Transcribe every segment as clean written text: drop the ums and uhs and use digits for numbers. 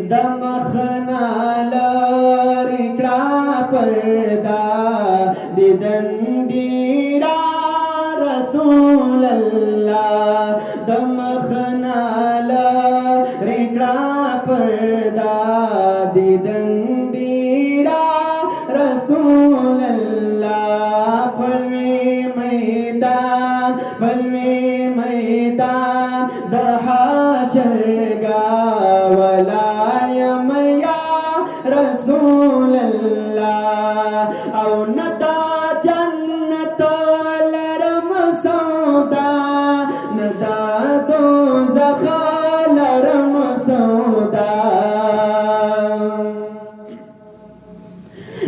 دمخنا لرکڑا پردہ دیدندیرا رسول اللہ دمخنا لرکڑا پردہ دیدندیرا رسول اللہ پلوی میدان دحاشر ولایم یا رسول اللہ او ندا جنت لرم سودا ندا دوزخ لرم سودا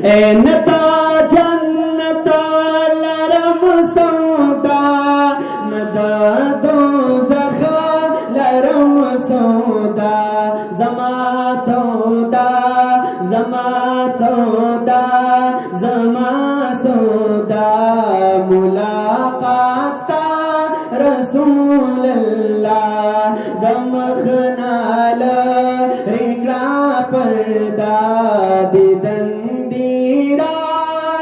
اے ندا جنت لرم سودا ندا دوزخ لرم سودا زما سودا ملاقات ستا رسول اللہ دمخنا لرکڑا پردہ دیدندیرا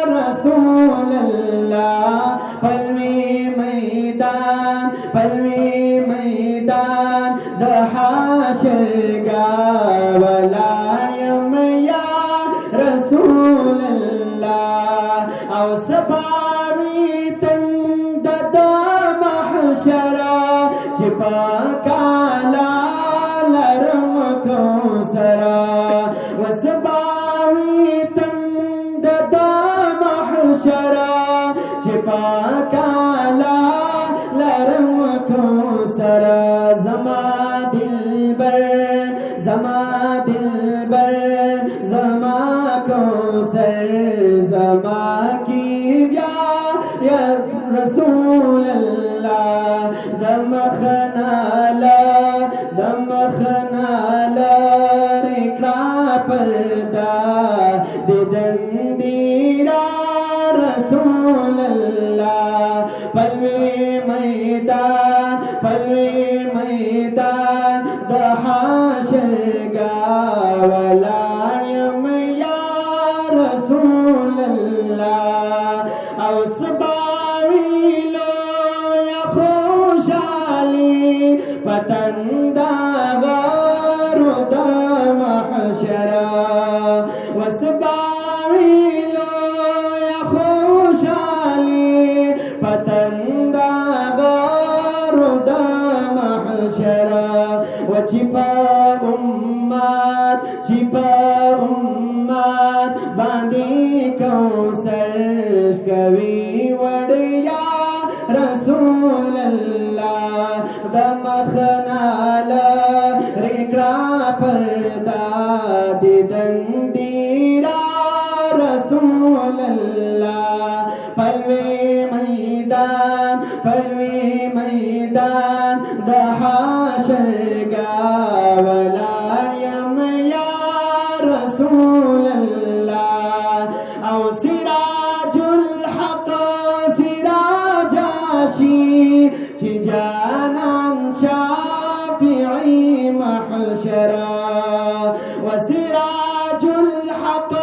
رسول اللہ پلوی میدان دحاشر ولایم یا رسول اللہ او سباوی تند دا محشرہ چھپا کالا لرم کوثرہ و سباوی تند دا محشرہ چھپا کالا لرم کوثرہ زما دلبر زما کوثر زما کی یا رسول اللہ دمخنا لرکڑا پردہ دیدندیرا رسول اللہ پلوی میدان دحاشر ولایم یا رسول اللہ او سباوی لو یا خوشالی پتندہ غرد محشرہ و سباوی لو یا خوشالی پتندہ غرد محشرہ و چھپا امت باندی کوثر کوي وڑیا رسول اللہ دمخنا لرکڑا پردہ دیدندیرا رسول اللہ پلوی میدان دحاشر ولایم یا رسول اللہ او سراج الحق سراج آشی چی جانان شافعی محشرہ و سراج الحق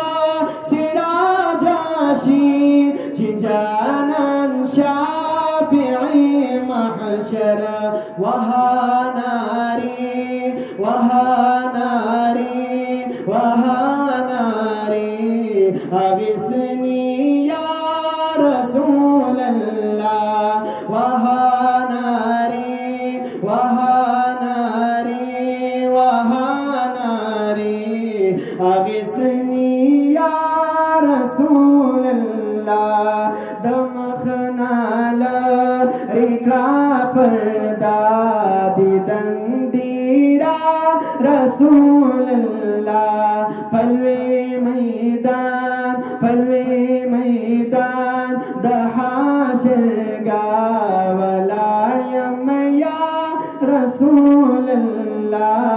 سراج آشی چی جانان شافعی محشرہ وہا ناری اغثنی یا رسول اللہ وہا ناری اغثنی یا رسول اللہ دمخنا لرکڑا پردہ دیدندیرا رسول اللہ پلوی میدان دحاشر ولایم یا رسول اللہ